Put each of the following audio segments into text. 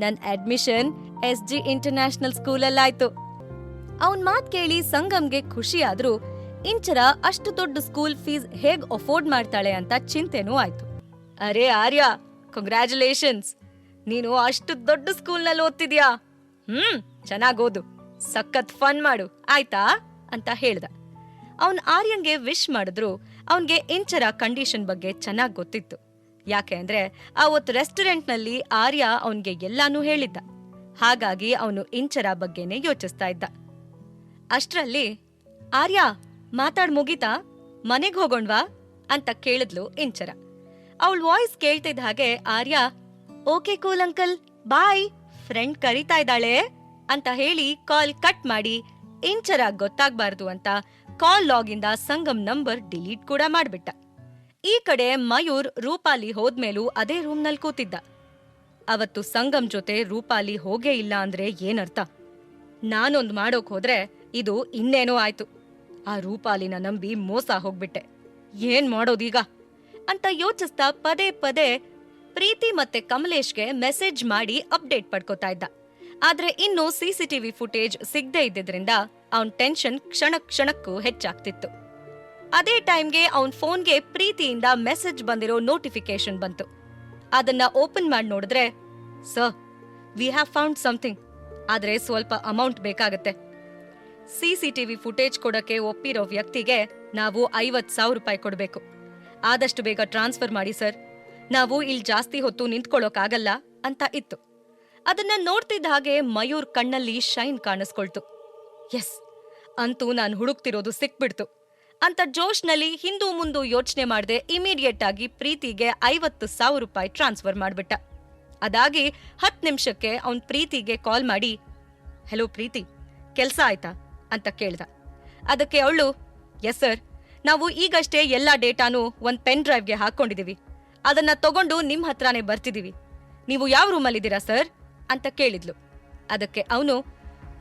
ನನ್ admission SG international ಸ್ಕೂಲಲ್ಲಾಯ್ತು. ಅವನ್ ಮಾತ್ ಕೇಳಿ ಸಂಗಮ್ಗೆ ಖುಷಿ ಆದ್ರೂ ಇಂಚರ ಅಷ್ಟು ದೊಡ್ಡ ಸ್ಕೂಲ್ ಫೀಸ್ ಹೇಗ್ ಅಫೋರ್ಡ್ ಮಾಡ್ತಾಳೆ ಅಂತ ಚಿಂತೆನೂ ಆಯ್ತು. ಅರೆ ಆರ್ಯ, ಕಂಗ್ರ್ಯಾಚುಲೇಷನ್ಸ್, ನೀನು ಅಷ್ಟು ದೊಡ್ಡ ಸ್ಕೂಲ್ನಲ್ಲಿ ಓದ್ತಿದ್ಯಾ. ಚೆನ್ನಾಗ್ ಓದು, ಸಖತ್ ಫನ್ ಮಾಡು ಆಯ್ತಾ ಅಂತ ಹೇಳ್ದ. ಅವನ್ ಆರ್ಯಂಗೆ ವಿಶ್ ಮಾಡಿದ್ರು ಅವನ್ಗೆ ಇಂಚರ ಕಂಡೀಷನ್ ಬಗ್ಗೆ ಚೆನ್ನಾಗ್ ಗೊತ್ತಿತ್ತು. ಯಾಕೆ ಅಂದ್ರೆ ಅವತ್ತು ರೆಸ್ಟೋರೆಂಟ್ನಲ್ಲಿ ಆರ್ಯ ಅವನ್ಗೆ ಎಲ್ಲಾನು ಹೇಳಿದ್ದ. ಹಾಗಾಗಿ ಅವನು ಇಂಚರ ಬಗ್ಗೆನೇ ಯೋಚಿಸ್ತಾ ಇದ್ದ. ಅಷ್ಟ್ರಲ್ಲಿ ಆರ್ಯ, ಮಾತಾಡ್ ಮುಗಿತಾ, ಮನೆಗ್ ಹೋಗೋಣ್ವಾ ಅಂತ ಕೇಳಿದ್ಲು ಇಂಚರ. ಅವಳ ವಾಯ್ಸ್ ಕೇಳ್ತಿದ್ದ ಹಾಗೆ ಆರ್ಯ, ಓಕೆ ಕೂಲ್ ಅಂಕಲ್, ಬಾಯ್, ಫ್ರೆಂಡ್ ಕರೀತಾ ಇದ್ದಾಳೆ ಅಂತ ಹೇಳಿ ಕಾಲ್ ಕಟ್ ಮಾಡಿ ಇಂಚರ ಗೊತ್ತಾಗ್ಬಾರ್ದು ಅಂತ ಕಾಲ್ ಲಾಗಿಂದ ಸಂಗಮ್ ನಂಬರ್ ಡಿಲೀಟ್ ಕೂಡ ಮಾಡ್ಬಿಟ್ಟ. ಈ ಕಡೆ ಮಯೂರ್ ರೂಪಾಲಿ ಹೋದ್ಮೇಲೂ ಅದೇ ರೂಮ್ನಲ್ಲಿ ಕೂತಿದ್ದ. ಅವತ್ತು ಸಂಗಮ್ ಜೊತೆ ರೂಪಾಲಿ ಹೋಗೇ ಇಲ್ಲ ಅಂದ್ರೆ ಏನರ್ಥ? ನಾನೊಂದ್ ಮಾಡೋಕ್ ಹೋದ್ರೆ ಇದು ಇನ್ನೇನೋ ಆಯ್ತು. ಆ ರೂಪಾಲಿನ ನಂಬಿ ಮೋಸ ಹೋಗ್ಬಿಟ್ಟೆ. ಏನ್ ಮಾಡೋದೀಗ ಅಂತ ಯೋಚಿಸ್ತಾ ಪದೇ ಪದೇ ಪ್ರೀತಿ ಮತ್ತೆ ಕಮಲೇಶ್ಗೆ ಮೆಸೇಜ್ ಮಾಡಿ ಅಪ್ಡೇಟ್ ಪಡ್ಕೋತಾ ಇದ್ದ. ಆದ್ರೆ ಇನ್ನು CCTV ಫುಟೇಜ್ ಸಿಗದೆ ಇದ್ದಿದ್ರಿಂದ ಅವನ್ ಟೆನ್ಷನ್ ಕ್ಷಣಕ್ಕೂ ಹೆಚ್ಚಾಗ್ತಿತ್ತು. ಅದೇ ಟೈಮ್ಗೆ ಅವನ್ ಫೋನ್ಗೆ ಪ್ರೀತಿಯಿಂದ ಮೆಸೇಜ್ ಬಂದಿರೋ ನೋಟಿಫಿಕೇಶನ್ ಬಂತು. ಅದನ್ನ ಓಪನ್ ಮಾಡಿ ನೋಡಿದ್ರೆ, sir, we have found something, ಆದ್ರೆ ಸ್ವಲ್ಪ ಅಮೌಂಟ್ ಬೇಕಾಗತ್ತೆ. CCTV ಫುಟೇಜ್ ಕೊಡಕ್ಕೆ ಒಪ್ಪಿರೋ ವ್ಯಕ್ತಿಗೆ ನಾವು 50,000 ರೂಪಾಯಿ ಕೊಡ್ಬೇಕು. ಆದಷ್ಟು ಬೇಗ ಟ್ರಾನ್ಸ್ಫರ್ ಮಾಡಿ ಸರ್, ನಾವು ಇಲ್ಲಿ ಜಾಸ್ತಿ ಹೊತ್ತು ನಿಂತ್ಕೊಳ್ಳೋಕಾಗಲ್ಲ ಅಂತ ಇತ್ತು. ಅದನ್ನ ನೋಡ್ತಿದ್ದ ಹಾಗೆ ಮಯೂರ್ ಕಣ್ಣಲ್ಲಿ ಶೈನ್ ಕಾಣಿಸ್ಕೊಳ್ತು. ಎಸ್, ಅಂತೂ ನಾನು ಹುಡುಕ್ತಿರೋದು ಸಿಕ್ಬಿಡ್ತು ಅಂತ ಜೋಶ್ನಲ್ಲಿ ಹಿಂದೂ ಮುಂದೂ ಯೋಚನೆ ಮಾಡದೆ ಇಮಿಡಿಯೇಟ್ ಆಗಿ ಪ್ರೀತಿಗೆ 50,000 ರೂಪಾಯಿ ಟ್ರಾನ್ಸ್ಫರ್ ಮಾಡ್ಬಿಟ್ಟ. ಅದಾಗಿ 10 ನಿಮಿಷಕ್ಕೆ ಅವನ್ ಪ್ರೀತಿಗೆ ಕಾಲ್ ಮಾಡಿ, ಹೆಲೋ ಪ್ರೀತಿ, ಕೆಲ್ಸ ಆಯ್ತಾ ಅಂತ ಕೇಳ್ದ. ಅದಕ್ಕೆ ಅವಳು, ಎಸ್ ಸರ್, ನಾವು ಈಗಷ್ಟೇ ಎಲ್ಲಾ ಡೇಟಾನು ಒಂದ್ ಪೆನ್ ಡ್ರೈವ್ಗೆ ಹಾಕೊಂಡಿದೀವಿ. ಅದನ್ನ ತಗೊಂಡು ನಿಮ್ ಹತ್ರನೇ ಬರ್ತಿದೀವಿ. ನೀವು ಯಾವ ರೂಮಲ್ಲಿದ್ದೀರಾ ಸರ್ ಅಂತ ಕೇಳಿದ್ಲು. ಅದಕ್ಕೆ ಅವನು,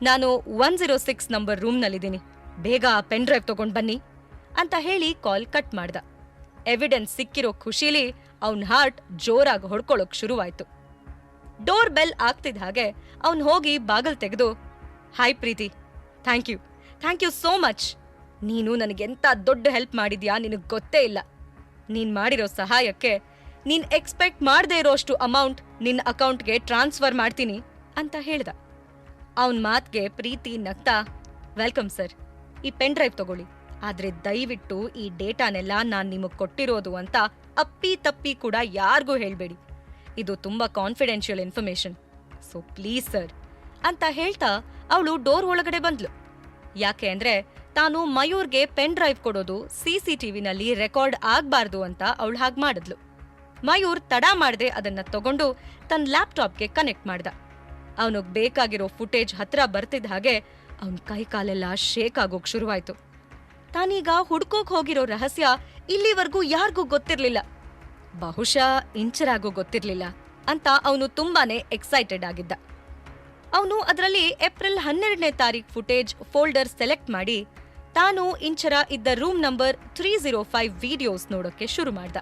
ನಾನು 106 ನಂಬರ್ ರೂಮ್ನಲ್ಲಿದ್ದೀನಿ, ಬೇಗ ಆ ಪೆನ್ ಡ್ರೈವ್ ತಗೊಂಡ್ ಬನ್ನಿ ಅಂತ ಹೇಳಿ ಕಾಲ್ ಕಟ್ ಮಾಡ್ದ. ಎವಿಡೆನ್ಸ್ ಸಿಕ್ಕಿರೋ ಖುಷಿಲಿ ಅವನ್ ಹಾರ್ಟ್ ಜೋರಾಗಿ ಹೊಡ್ಕೊಳ್ಳೋಕ್ ಶುರುವಾಯ್ತು. ಡೋರ್ ಬೆಲ್ ಆಗ್ತಿದ್ದ ಹಾಗೆ ಅವನ್ ಹೋಗಿ ಬಾಗಲ್ ತೆಗೆದು, hi Preethi, thank you so much. ನೀನು ನನಗೆಂತ ದೊಡ್ಡ ಹೆಲ್ಪ್ ಮಾಡಿದ್ಯಾ ನಿನಗ್ ಗೊತ್ತೇ ಇಲ್ಲ. ನೀನ್ ಮಾಡಿರೋ ಸಹಾಯಕ್ಕೆ ನೀನ್ ಎಕ್ಸ್ಪೆಕ್ಟ್ ಮಾಡದೇ ಇರೋಷ್ಟು ಅಮೌಂಟ್ ನಿನ್ನ ಅಕೌಂಟ್ಗೆ ಟ್ರಾನ್ಸ್ಫರ್ ಮಾಡ್ತೀನಿ ಅಂತ ಹೇಳ್ದ. ಅವನ್ ಮಾತ್ಗೆ ಪ್ರೀತಿ ನಗ್ತಾ, ವೆಲ್ಕಮ್ ಸರ್, ಈ ಪೆನ್ ಡ್ರೈವ್ ತಗೊಳ್ಳಿ, ಆದ್ರೆ ದಯವಿಟ್ಟು ಈ ಡೇಟಾನೆಲ್ಲ ನಾನ್ ನಿಮಗ್ ಕೊಟ್ಟಿರೋದು ಅಂತ ಅಪ್ಪಿ ತಪ್ಪಿ ಕೂಡ ಯಾರಿಗೂ ಹೇಳ್ಬೇಡಿ. ಇದು ತುಂಬಾ confidential information, so please sir ಅಂತ ಹೇಳ್ತಾ ಅವಳು ಡೋರ್ ಒಳಗಡೆ ಬಂದ್ಲು. ಯಾಕೆ ಅಂದ್ರೆ ತಾನು ಮಯೂರ್ಗೆ ಪೆನ್ ಡ್ರೈವ್ ಕೊಡೋದು CCTVನಲ್ಲಿ ರೆಕಾರ್ಡ್ ಆಗ್ಬಾರ್ದು ಅಂತ ಅವಳು ಹಾಗೆ ಮಾಡಿದ್ಲು. ಮಯೂರ್ ತಡ ಮಾಡದೆ ಅದನ್ನ ತಗೊಂಡು ತನ್ನ ಲ್ಯಾಪ್ಟಾಪ್ಗೆ ಕನೆಕ್ಟ್ ಮಾಡ್ದ. ಅವನಿಗೆ ಬೇಕಾಗಿರೋ ಫುಟೇಜ್ ಹತ್ರ ಬರ್ತಿದ್ದ ಹಾಗೆ ಅವನ್ ಕೈ ಕಾಲೆಲ್ಲ ಶೇಕ್ ಆಗೋಕ್ ಶುರುವಾಯ್ತು. ತಾನೀಗ ಹುಡ್ಕೋಕ್ ಹೋಗಿರೋ ರಹಸ್ಯ ಇಲ್ಲಿವರೆಗೂ ಯಾರಿಗೂ ಗೊತ್ತಿರ್ಲಿಲ್ಲ, ಬಹುಶಃ ಇಂಚರಾಗೂ ಗೊತ್ತಿರ್ಲಿಲ್ಲ ಅಂತ ಅವನು ತುಂಬಾನೇ ಎಕ್ಸೈಟೆಡ್ ಆಗಿದ್ದ. ಅವನು ಅದರಲ್ಲಿ ಏಪ್ರಿಲ್ 12ನೇ ತಾರೀಖು ಫುಟೇಜ್ ಫೋಲ್ಡರ್ ಸೆಲೆಕ್ಟ್ ಮಾಡಿ ತಾನು ಇಂಚರ ಇದ್ದ ರೂಮ್ ನಂಬರ್ 305 ವಿಡಿಯೋಸ್ ನೋಡೋಕೆ ಶುರು ಮಾಡ್ದ.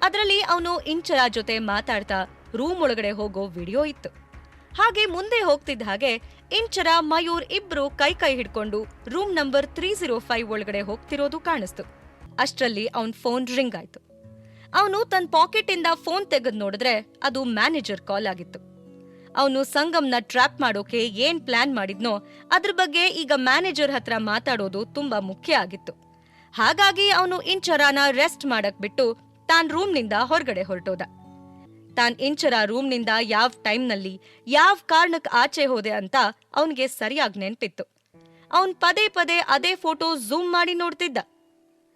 ಅದರಲ್ಲಿ ಅವನು ಇಂಚರ ಜೊತೆ ಮಾತಾಡ್ತಾ ರೂಮ್ ಒಳಗಡೆ ಹೋಗೋ ವಿಡಿಯೋ ಇತ್ತು. ಹಾಗೆ ಮುಂದೆ ಹೋಗ್ತಿದ್ದ ಹಾಗೆ ಇಂಚರ ಮಯೂರ್ ಇಬ್ರು ಕೈ ಹಿಡ್ಕೊಂಡು ರೂಮ್ ನಂಬರ್ 305 ಒಳಗಡೆ ಹೋಗ್ತಿರೋದು ಕಾಣಿಸ್ತು. ಅಷ್ಟ್ರಲ್ಲಿ ಅವನ್ ಫೋನ್ ರಿಂಗ್ ಆಯ್ತು. ಅವನು ತನ್ನ ಪಾಕೆಟ್ ಇಂದ ಫೋನ್ ತೆಗೆದು ನೋಡಿದ್ರೆ ಅದು ಮ್ಯಾನೇಜರ್ ಕಾಲ್ ಆಗಿತ್ತು. ಅವನು ಸಂಗಮ್ನ ಟ್ರ್ಯಾಪ್ ಮಾಡೋಕೆ ಏನ್ ಪ್ಲಾನ್ ಮಾಡಿದ್ನೋ ಅದ್ರ ಬಗ್ಗೆ ಈಗ ಮ್ಯಾನೇಜರ್ ಹತ್ರ ಮಾತಾಡೋದು ತುಂಬಾ ಮುಖ್ಯ ಆಗಿತ್ತು. ಹಾಗಾಗಿ ಅವನು ಇಂಚರಾನ ರೆಸ್ಟ್ ಮಾಡಕ್ ಬಿಟ್ಟು ತಾನ್ ರೂಮ್ನಿಂದ ಹೊರಗಡೆ ಹೊರಟೋದ. ತಾನ್ ಇಂಚರ ರೂಮ್ನಿಂದ ಯಾವ ಟೈಮ್ನಲ್ಲಿ ಯಾವ ಕಾರಣಕ್ಕೆ ಆಚೆ ಹೋದೆ ಅಂತ ಅವನಿಗೆ ಸರಿಯಾಗಿ ನೆನ್ಪಿತ್ತು. ಅವನ್ ಪದೇ ಅದೇ ಫೋಟೋ ಝೂಮ್ ಮಾಡಿ ನೋಡ್ತಿದ್ದ.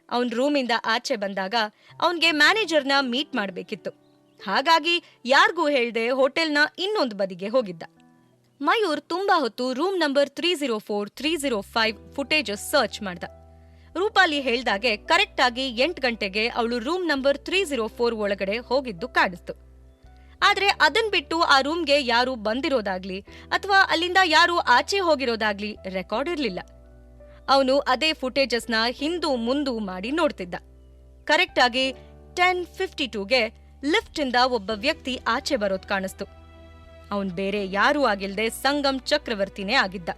ಅವನ್ ರೂಮಿಂದ ಆಚೆ ಬಂದಾಗ ಅವನ್ಗೆ ಮ್ಯಾನೇಜರ್ನ ಮೀಟ್ ಮಾಡ್ಬೇಕಿತ್ತು. ಹಾಗಾಗಿ ಯಾರ್ಗೂ ಹೇಳ್ದೆ ಹೋಟೆಲ್ನ ಇನ್ನೊಂದು ಬದಿಗೆ ಹೋಗಿದ್ದ. ಮಯೂರ್ ತುಂಬಾ ಹೊತ್ತು ರೂಮ್ ನಂಬರ್ 304, 305 ಫುಟೇಜಸ್ ಸರ್ಚ್ ಮಾಡ್ದ. ರೂಪಾಲಿ ಹೇಳ್ದಾಗೆ ಕರೆಕ್ಟ್ ಆಗಿ 8 ಗಂಟೆಗೆ ಅವಳು ರೂಮ್ ನಂಬರ್ 304 ಒಳಗಡೆ ಹೋಗಿದ್ದು ಕಾಣಿಸ್ತು. ಆದ್ರೆ ಅದನ್ ಬಿಟ್ಟು ಆ ರೂಮ್ಗೆ ಯಾರು ಬಂದಿರೋದಾಗ್ಲಿ ಅಥವಾ ಅಲ್ಲಿಂದ ಯಾರು ಆಚೆ ಹೋಗಿರೋದಾಗ್ಲಿ ರೆಕಾರ್ಡ್ ಇರ್ಲಿಲ್ಲ. ಅವನು ಅದೇ ಫುಟೇಜಸ್ನ ಹಿಂದೂ ಮುಂದೂ ಮಾಡಿ ನೋಡ್ತಿದ್ದ. ಕರೆಕ್ಟ್ ಆಗಿ 10:52ಗೆ ಲಿಫ್ಟ್ ಇಂದ ಒಬ್ಬ ವ್ಯಕ್ತಿ ಆಚೆ ಬರೋದ್ ಕಾಣಿಸ್ತು. ಅವನ್ ಬೇರೆ ಯಾರೂ ಆಗಿಲ್ದೆ ಸಂಗಮ್ ಚಕ್ರವರ್ತಿನೇ ಆಗಿದ್ದ.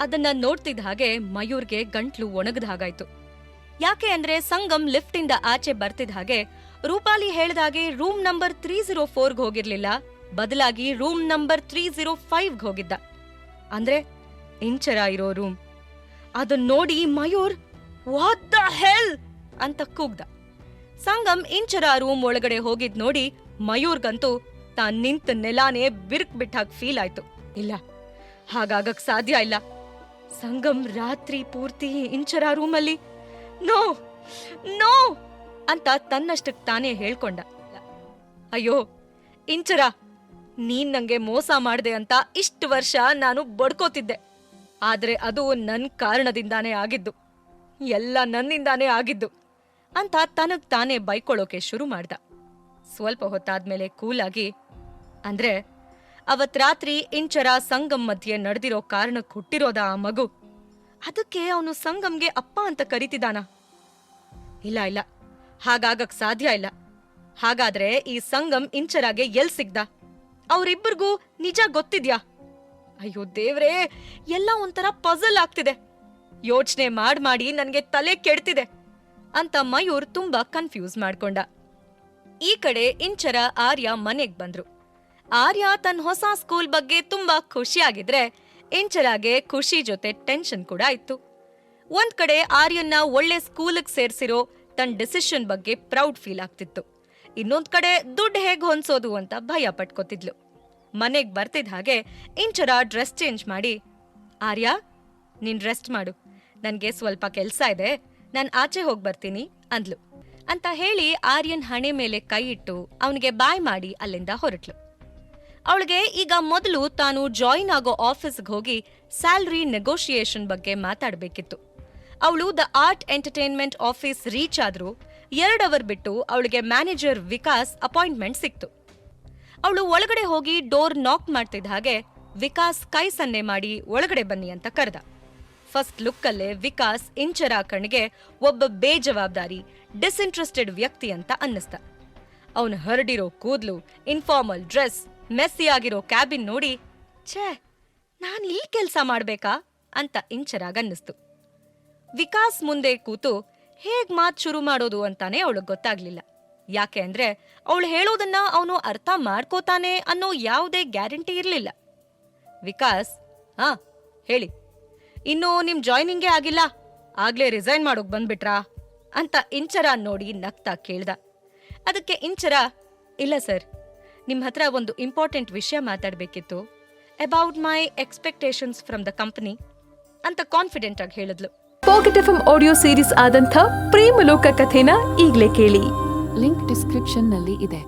ಅದನ್ನ ನೋಡ್ತಿದ್ದ ಹಾಗೆ ಮಯೂರ್ಗೆ ಗಂಟ್ಲು ಒಣಗದ ಹಾಗಾಯ್ತು. ಯಾಕೆ ಅಂದ್ರೆ ಸಂಗಮ್ ಲಿಫ್ಟಿಂದ ಆಚೆ ಬರ್ತಿದ್ದ ಹಾಗೆ ರೂಪಾಲಿ ಹೇಳ್ದಾಗೆ ರೂಮ್ ನಂಬರ್ 304ಗೆ ಹೋಗಿರ್ಲಿಲ್ಲ, ಬದಲಾಗಿ ರೂಮ್ ನಂಬರ್ 305ಗೆ ಹೋಗಿದ್ದ. ಅಂದ್ರೆ ಇಂಚರ ಇರೋ ರೂಮ್. ಅದನ್ ನೋಡಿ ಮಯೂರ್ ವಾಟ್ ದ ಹೆಲ್ ಅಂತ ಕೂಗ್ದ. ಸಂಗಮ್ ಇಂಚರ ರೂಮ್ ಒಳಗಡೆ ಹೋಗಿದ್ ನೋಡಿ ಮಯೂರ್ಗಂತೂ ತಾನ್ ನಿಂತ ನೆಲಾನೇ ಬಿರ್ಕ್ ಬಿಟ್ಟಾಗ ಫೀಲ್ ಆಯ್ತು. ಇಲ್ಲ, ಹಾಗಾಗಕ್ ಸಾಧ್ಯ ಇಲ್ಲ. ಸಂಗಮ್ ರಾತ್ರಿ ಪೂರ್ತಿ ಇಂಚರ ರೂಮಲ್ಲಿ ನೋ ನೋ ಅಂತ ತನ್ನಷ್ಟಕ್ ತಾನೇ ಹೇಳ್ಕೊಂಡ. ಅಯ್ಯೋ ಇಂಚರ, ನೀನ್ ನಂಗೆ ಮೋಸ ಮಾಡ್ದೆ ಅಂತ ಇಷ್ಟು ವರ್ಷ ನಾನು ಬಡ್ಕೋತಿದ್ದೆ. ಆದ್ರೆ ಅದು ನನ್ ಕಾರಣದಿಂದಾನೇ ಆಗಿದ್ದು, ಎಲ್ಲ ನನ್ನಿಂದಾನೇ ಆಗಿದ್ದು ಅಂತ ತನಗ್ ತಾನೇ ಬೈಕೊಳ್ಳೋಕೆ ಶುರು ಮಾಡ್ದ. ಸ್ವಲ್ಪ ಹೊತ್ತಾದ್ಮೇಲೆ ಕೂಲಾಗಿ, ಅಂದ್ರೆ ಅವತ್ ರಾತ್ರಿ ಇಂಚರ ಸಂಗಮ್ ಮಧ್ಯೆ ನಡೆದಿರೋ ಕಾರಣಕ್ಕೆ ಹುಟ್ಟಿರೋದ ಆ ಮಗು, ಅದಕ್ಕೆ ಅವನು ಸಂಗಮ್ಗೆ ಅಪ್ಪ ಅಂತ ಕರಿತಿದಾನ? ಇಲ್ಲ ಇಲ್ಲ, ಹಾಗಾಗಕ್ ಸಾಧ್ಯ ಇಲ್ಲ. ಹಾಗಾದ್ರೆ ಈ ಸಂಗಮ್ ಇಂಚರಾಗೆ ಎಲ್ ಸಿಗ್ದ? ಅವ್ರಿಬ್ಬರಿಗೂ ನಿಜ ಗೊತ್ತಿದ್ಯಾ? ಅಯ್ಯೋ ದೇವ್ರೇ, ಎಲ್ಲ ಒಂಥರ ಪಜಲ್ ಆಗ್ತಿದೆ. ಯೋಚನೆ ಮಾಡಿ ನನ್ಗೆ ತಲೆ ಕೆಡ್ತಿದೆ ಅಂತ ಮಯೂರ್ ತುಂಬಾ ಕನ್ಫ್ಯೂಸ್ ಮಾಡ್ಕೊಂಡ. ಈ ಕಡೆ ಇಂಚರ ಆರ್ಯ ಮನೆಗ್ ಬಂದ್ರು. ಆರ್ಯ ತನ್ನ ಹೊಸ ಸ್ಕೂಲ್ ಬಗ್ಗೆ ತುಂಬಾ ಖುಷಿಯಾಗಿದ್ರೆ ಇಂಚರಾಗೆ ಖುಷಿ ಜೊತೆ ಟೆನ್ಷನ್ ಕೂಡ ಇತ್ತು. ಒಂದ್ ಕಡೆ ಆರ್ಯನ್ನ ಒಳ್ಳೆ ಸ್ಕೂಲಿಗೆ ಸೇರ್ಸಿರೋ ತನ್ನ ಡಿಸಿಷನ್ ಬಗ್ಗೆ ಪ್ರೌಡ್ ಫೀಲ್ ಆಗ್ತಿತ್ತು. ಇನ್ನೊಂದ್ ಕಡೆ ದುಡ್ಡು ಹೇಗ್ ಹೊಂದ್ಸೋದು ಅಂತ ಭಯ ಪಟ್ಕೋತಿದ್ಲು. ಮನೆಗ್ ಬರ್ತಿದ್ ಹಾಗೆ ಇಂಚರ ಡ್ರೆಸ್ ಚೇಂಜ್ ಮಾಡಿ, ಆರ್ಯ ನೀನ್ ರೆಸ್ಟ್ ಮಾಡು, ನನ್ಗೆ ಸ್ವಲ್ಪ ಕೆಲ್ಸ ಇದೆ, ನಾನ್ ಆಚೆ ಹೋಗ್ ಬರ್ತೀನಿ ಅಂದ್ಲು. ಅಂತ ಹೇಳಿ ಆರ್ಯನ್ ಹಣೆ ಮೇಲೆ ಕೈ ಇಟ್ಟು ಅವನಿಗೆ ಬಾಯ್ ಮಾಡಿ ಅಲ್ಲಿಂದ ಹೊರಟ್ಲು. ಅವಳಿಗೆ ಈಗ ಮೊದಲು ತಾನು ಜಾಯಿನ್ ಆಗೋ ಆಫೀಸ್ಗೆ ಹೋಗಿ ಸ್ಯಾಲರಿ ನೆಗೋಷಿಯೇಷನ್ ಬಗ್ಗೆ ಮಾತಾಡ್ಬೇಕಿತ್ತು. ಅವಳು the art entertainment office reach ಆದ್ರೂ 2 ಅವರ್ ಬಿಟ್ಟು ಅವಳಿಗೆ ಮ್ಯಾನೇಜರ್ ವಿಕಾಸ್ ಅಪಾಯಿಂಟ್ಮೆಂಟ್ ಸಿಕ್ತು. ಅವಳು ಒಳಗಡೆ ಹೋಗಿ ಡೋರ್ ನಾಕ್ ಮಾಡ್ತಿದ್ದ ಹಾಗೆ ವಿಕಾಸ್ ಕೈ ಸನ್ನೆ ಮಾಡಿ ಒಳಗಡೆ ಬನ್ನಿ ಅಂತ ಕರೆದ. ಫಸ್ಟ್ ಲುಕ್ಕಲ್ಲೇ ವಿಕಾಸ್ ಇಂಚರ ಕಣ್ಣಿಗೆ ಒಬ್ಬ ಬೇಜವಾಬ್ದಾರಿ, ಡಿಸ್ಇಂಟ್ರೆಸ್ಟೆಡ್ ವ್ಯಕ್ತಿ ಅಂತ ಅನ್ನಿಸ್ತ. ಅವನು ಹರಡಿರೋ ಕೂದ್ಲು, ಇನ್ಫಾರ್ಮಲ್ ಡ್ರೆಸ್, ಮೆಸ್ಸಿ ಆಗಿರೋ ಕ್ಯಾಬಿನ್ ನೋಡಿ ಛೇ, ನಾನ್ ಇಲ್ಲಿ ಕೆಲ್ಸ ಮಾಡ್ಬೇಕಾ ಅಂತ ಇಂಚರಾಗನ್ನಿಸ್ತು. ವಿಕಾಸ್ ಮುಂದೆ ಕೂತು ಹೇಗ್ ಮಾತ್ ಶುರು ಮಾಡೋದು ಅಂತಾನೆ ಅವಳಿಗೆ ಗೊತ್ತಾಗ್ಲಿಲ್ಲ. ಯಾಕೆ ಅಂದ್ರೆ ಅವಳು ಹೇಳೋದನ್ನ ಅವನು ಅರ್ಥ ಮಾಡ್ಕೋತಾನೆ ಅನ್ನೋ ಯಾವುದೇ ಗ್ಯಾರಂಟಿ ಇರ್ಲಿಲ್ಲ. ವಿಕಾಸ್, ಹಾ ಹೇಳಿ, ಇನ್ನು ನಿಮ್ ಜಾಯ್ನಿಂಗೇ ಆಗಿಲ್ಲ, ಆಗ್ಲೇ ರಿಸೈನ್ ಮಾಡೋಕ್ ಬಂದ್ಬಿಟ್ರಾ ಅಂತ ಇಂಚರ ನೋಡಿ ನಗ್ತಾ ಕೇಳ್ದ. ಅದಕ್ಕೆ ಇಂಚರ, ಇಲ್ಲ ಸರ್, ನಿಮ್ ಹತ್ರ ಒಂದು ಇಂಪಾರ್ಟೆಂಟ್ ವಿಷಯ ಮಾತಾಡ್ಬೇಕಿತ್ತು, about my expectations from the company ಅಂತ ಕಾನ್ಫಿಡೆಂಟ್ ಆಗಿ ಹೇಳಿದ್ಲು. ಪಾಕೆಟ್ ಎಫ್ಎಂ ಆಡಿಯೋ ಸೀರೀಸ್ ಆದಂಥ ಪ್ರೇಮಲೋಕ ಕಥೆನ ಈಗ್ಲೇ ಕೇಳಿ. ಲಿಂಕ್ ಡಿಸ್ಕ್ರಿಪ್ಷನ್ ನಲ್ಲಿ ಇದೆ.